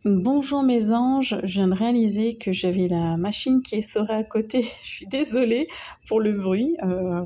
Bonjour mes anges, je viens de réaliser que j'avais la machine qui essorait à côté. Je suis désolée pour le bruit.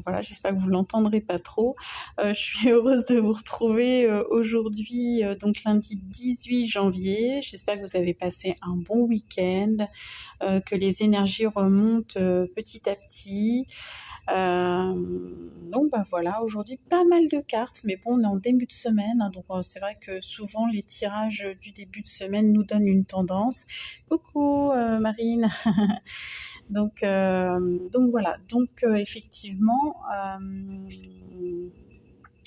Voilà, j'espère que vous l'entendrez pas trop. Je suis heureuse de vous retrouver aujourd'hui, donc lundi 18 janvier. J'espère que vous avez passé un bon week-end, que les énergies remontent petit à petit. Donc voilà, aujourd'hui pas mal de cartes, mais bon, on est en début de semaine, hein, donc c'est vrai que souvent les tirages du début de semaine nous donnent une tendance. Coucou Marine. Donc voilà, donc effectivement,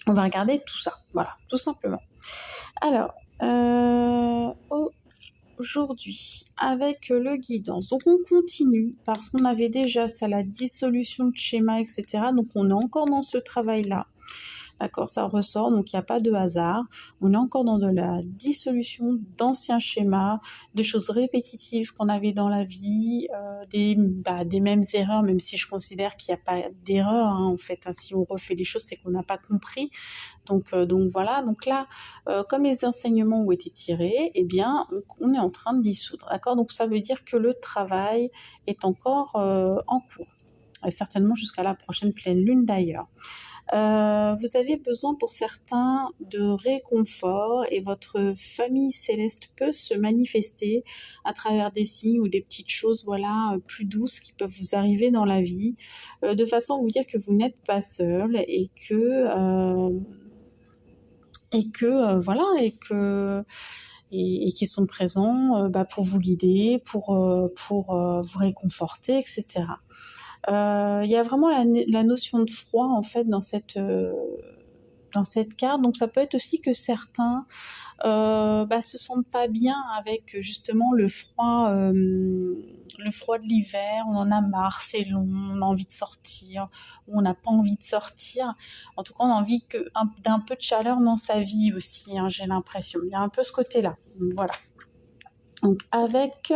on va regarder tout ça, voilà, tout simplement. Alors, aujourd'hui, avec le guidance, donc on continue, parce qu'on avait déjà ça, la dissolution de schéma, etc. Donc on est encore dans ce travail-là. D'accord, ça ressort, donc il n'y a pas de hasard. On est encore dans de la dissolution d'anciens schémas, de choses répétitives qu'on avait dans la vie, des mêmes erreurs, même si je considère qu'il n'y a pas d'erreur, hein, en fait. Hein, si on refait les choses, c'est qu'on n'a pas compris. Donc voilà, donc là, comme les enseignements ont été tirés, eh bien, on est en train de dissoudre. D'accord, donc ça veut dire que le travail est encore en cours. Certainement jusqu'à la prochaine pleine lune d'ailleurs. Vous avez besoin pour certains de réconfort et votre famille céleste peut se manifester à travers des signes ou des petites choses plus douces qui peuvent vous arriver dans la vie, de façon à vous dire que vous n'êtes pas seul et qu'ils sont présents pour vous guider, pour vous réconforter, etc. Il y a vraiment la notion de froid en fait dans cette carte, donc ça peut être aussi que certains se sentent pas bien avec justement le froid de l'hiver. On en a marre, c'est long, on a envie de sortir ou on n'a pas envie de sortir. En tout cas, on a envie d'un peu de chaleur dans sa vie aussi, hein, j'ai l'impression. Il y a un peu ce côté-là. Voilà. Donc avec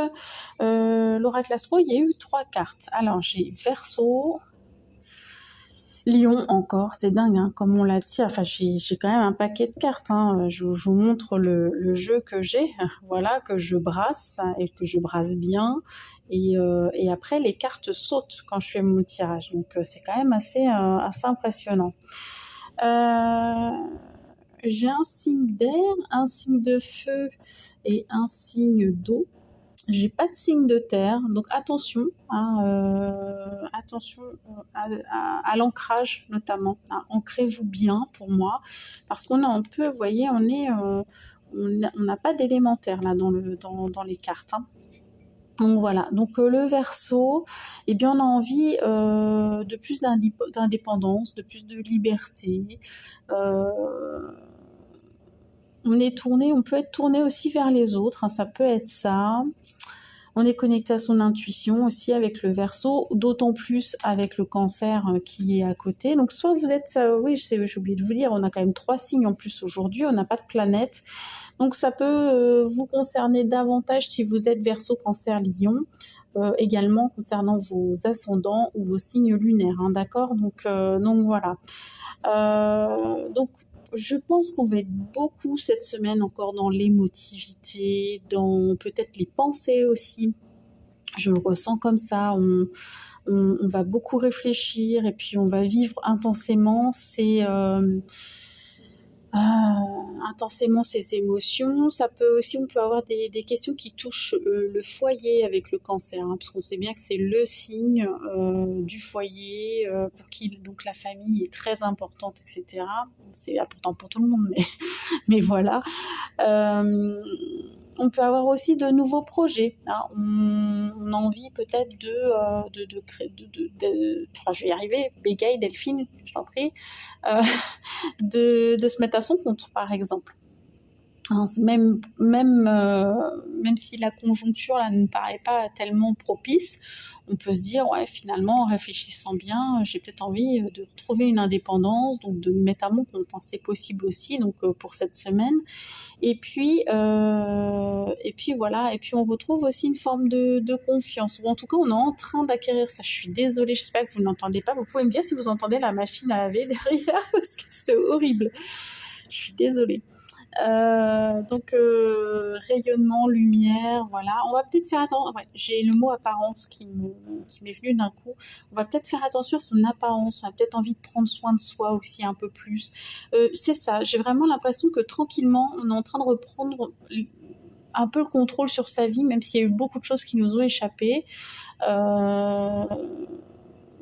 l'oracle astro, il y a eu 3 cartes. Alors j'ai Verseau, Lion encore, c'est dingue, hein, comme on la tire. Enfin, j'ai quand même un paquet de cartes. Hein. Je vous montre le jeu que j'ai, voilà, que je brasse et que je brasse bien. Et après, les cartes sautent quand je fais mon tirage. Donc c'est quand même assez impressionnant. J'ai un signe d'air, un signe de feu et un signe d'eau. J'ai pas de signe de terre, donc attention, hein, attention à l'ancrage notamment. Hein, ancrez-vous bien pour moi, parce qu'on a un peu, vous voyez, on n'a pas d'élémentaire là dans les cartes. Hein. Donc voilà, donc le Verseau, eh bien on a envie de plus d'indépendance, de plus de liberté. On peut être tourné aussi vers les autres, hein, ça peut être ça. On est connecté à son intuition aussi avec le Verseau, d'autant plus avec le Cancer qui est à côté. Donc soit vous êtes, oui, j'ai oublié de vous dire, on a quand même 3 signes en plus aujourd'hui, on n'a pas de planète. Donc ça peut vous concerner davantage si vous êtes Verseau, Cancer, Lion. Également concernant vos ascendants ou vos signes lunaires, hein, d'accord, donc voilà. Donc je pense qu'on va être beaucoup cette semaine encore dans l'émotivité, dans peut-être les pensées aussi. Je le ressens comme ça, on va beaucoup réfléchir et puis on va vivre intensément intensément ces émotions. Ça peut aussi, on peut avoir des questions qui touchent le foyer avec le Cancer, hein, parce qu'on sait bien que c'est le signe du foyer pour qui donc la famille est très importante, etc. C'est important pour tout le monde, mais voilà. On peut avoir aussi de nouveaux projets. Hein. On a envie peut-être de créer, enfin, je vais y arriver, bégaye, Delphine, je t'en prie, de se mettre à son compte, par exemple. Hein, même si la conjoncture là, ne paraît pas tellement propice, on peut se dire, ouais, finalement, en réfléchissant bien, j'ai peut-être envie de retrouver une indépendance, donc de me mettre à mon compte. Hein, c'est possible aussi, donc pour cette semaine. Et puis voilà, et puis on retrouve aussi une forme de confiance, ou en tout cas on est en train d'acquérir ça. Je suis désolée, j'espère que vous n'entendez pas. Vous pouvez me dire si vous entendez la machine à laver derrière, parce que c'est horrible. Je suis désolée. Donc rayonnement, lumière, voilà. On va peut-être faire attention. Ouais, j'ai le mot apparence qui m'est venu d'un coup. On va peut-être faire attention à son apparence. On a peut-être envie de prendre soin de soi aussi un peu plus. C'est ça. J'ai vraiment l'impression que tranquillement, on est en train de reprendre un peu le contrôle sur sa vie, même s'il y a eu beaucoup de choses qui nous ont échappé. Euh,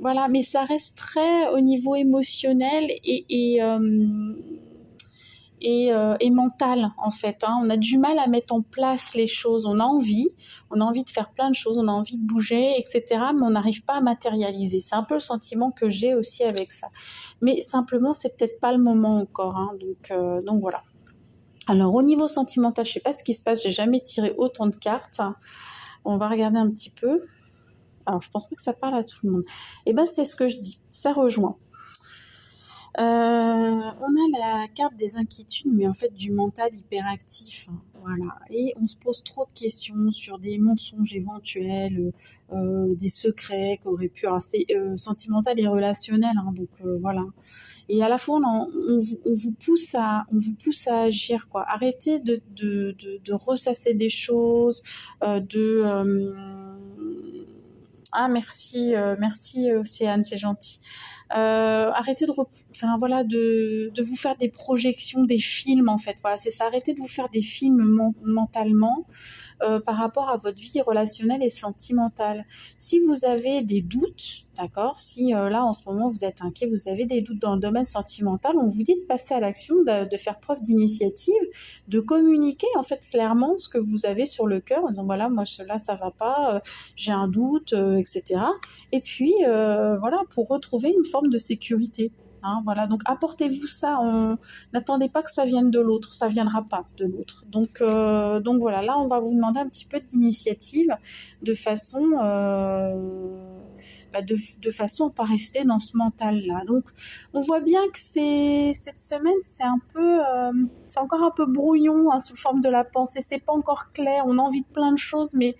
voilà, mais ça reste très au niveau émotionnel et mental en fait. Hein. On a du mal à mettre en place les choses. On a envie de faire plein de choses, on a envie de bouger, etc. Mais on n'arrive pas à matérialiser. C'est un peu le sentiment que j'ai aussi avec ça. Mais simplement, c'est peut-être pas le moment encore. Hein. Donc voilà. Alors au niveau sentimental, je sais pas ce qui se passe. J'ai jamais tiré autant de cartes. On va regarder un petit peu. Alors je pense pas que ça parle à tout le monde. Et ben c'est ce que je dis. Ça rejoint. On a la carte des inquiétudes, mais en fait du mental hyperactif, hein, voilà. Et on se pose trop de questions sur des mensonges éventuels, des secrets qu'aurait pu... Alors c'est sentimental et relationnel, hein, donc voilà. Et à la fois, on vous pousse à agir, quoi. Arrêtez de ressasser des choses, Ah, merci Océane, c'est gentil. Arrêtez de vous faire des projections, des films en fait. Voilà, c'est ça. Arrêtez de vous faire des films mentalement par rapport à votre vie relationnelle et sentimentale. Si vous avez des doutes, d'accord, si là en ce moment vous êtes inquiet, vous avez des doutes dans le domaine sentimental, on vous dit de passer à l'action, de faire preuve d'initiative, de communiquer en fait clairement ce que vous avez sur le cœur en disant voilà, moi cela ça va pas, j'ai un doute, etc. Et puis voilà, pour retrouver une forme de sécurité. Hein, voilà, donc apportez-vous ça, n'attendez pas que ça vienne de l'autre, ça viendra pas de l'autre. Donc voilà, là on va vous demander un petit peu d'initiative de façon de façon à pas rester dans ce mental-là. Donc on voit bien que cette semaine c'est un peu, c'est encore un peu brouillon hein, sous forme de la pensée, c'est pas encore clair, on a envie de plein de choses, mais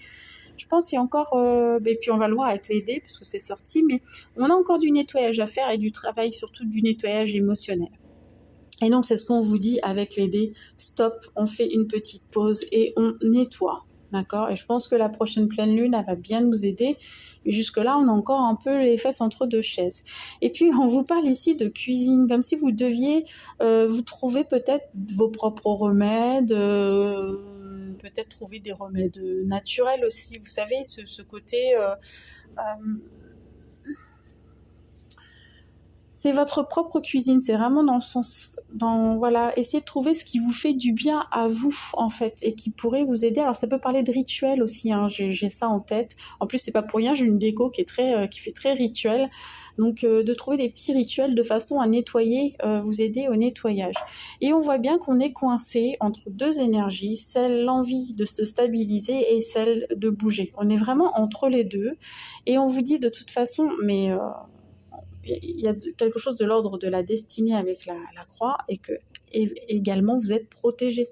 je pense qu'il y a encore, et puis on va le voir avec les dés, parce que c'est sorti, mais on a encore du nettoyage à faire et du travail, surtout du nettoyage émotionnel. Et donc, c'est ce qu'on vous dit avec les dés. Stop, on fait une petite pause et on nettoie. D'accord? Et je pense que la prochaine pleine lune, elle va bien nous aider. Mais jusque-là, on a encore un peu les fesses entre deux chaises. Et puis, on vous parle ici de cuisine, comme si vous deviez vous trouver peut-être vos propres remèdes, peut-être trouver des remèdes naturels aussi. Vous savez, ce côté... c'est votre propre cuisine, c'est vraiment dans le sens, voilà, essayez de trouver ce qui vous fait du bien à vous, en fait, et qui pourrait vous aider. Alors, ça peut parler de rituel aussi, hein, j'ai ça en tête. En plus, c'est pas pour rien, j'ai une déco qui fait très rituel. Donc, de trouver des petits rituels de façon à nettoyer, vous aider au nettoyage. Et on voit bien qu'on est coincé entre deux énergies, l'envie de se stabiliser et celle de bouger. On est vraiment entre les deux. Et on vous dit de toute façon, mais... il y a quelque chose de l'ordre de la destinée avec la croix et que également vous êtes protégé.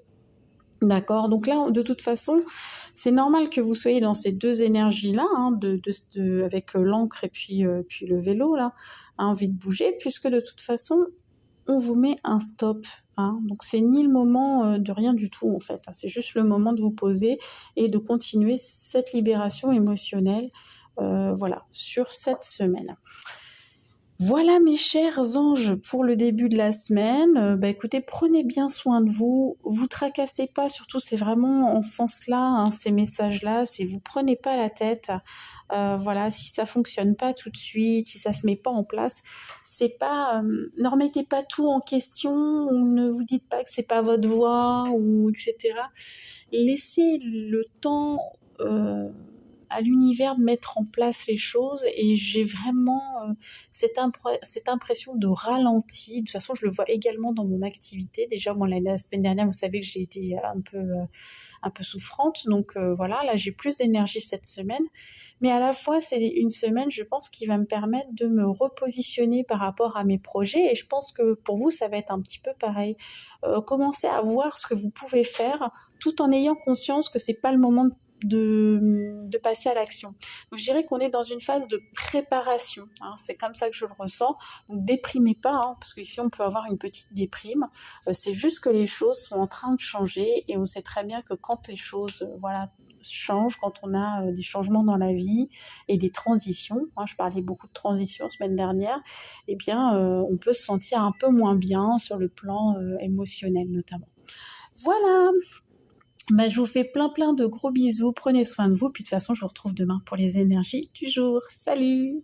D'accord, donc là, de toute façon, c'est normal que vous soyez dans ces deux énergies-là, hein, avec l'encre et puis le vélo, là, hein, envie de bouger, puisque de toute façon, on vous met un stop. Hein, donc c'est ni le moment de rien du tout, en fait. Hein, c'est juste le moment de vous poser et de continuer cette libération émotionnelle, voilà, sur cette semaine. Voilà mes chers anges pour le début de la semaine. Écoutez, prenez bien soin de vous, vous tracassez pas, surtout c'est vraiment en ce sens-là, hein, ces messages-là, c'est vous prenez pas la tête. Voilà, si ça fonctionne pas tout de suite, si ça se met pas en place, c'est pas, ne remettez pas tout en question, ou ne vous dites pas que c'est pas votre voie, ou etc. Laissez le temps à l'univers de mettre en place les choses et j'ai vraiment cette impression de ralenti. De toute façon, je le vois également dans mon activité. Déjà, moi, la semaine dernière, vous savez que j'ai été un peu souffrante, donc voilà, là, j'ai plus d'énergie cette semaine. Mais à la fois, c'est une semaine, je pense, qui va me permettre de me repositionner par rapport à mes projets et je pense que pour vous, ça va être un petit peu pareil. Commencez à voir ce que vous pouvez faire tout en ayant conscience que c'est pas le moment de passer à l'action. Donc je dirais qu'on est dans une phase de préparation, hein, c'est comme ça que je le ressens. Donc déprimez pas, hein, parce qu'ici on peut avoir une petite déprime, c'est juste que les choses sont en train de changer et on sait très bien que quand les choses voilà, changent, quand on a des changements dans la vie et des transitions, hein, je parlais beaucoup de transitions semaine dernière, eh bien on peut se sentir un peu moins bien sur le plan émotionnel notamment. Voilà, bah, je vous fais plein de gros bisous, prenez soin de vous, puis de toute façon je vous retrouve demain pour les énergies du jour. Salut!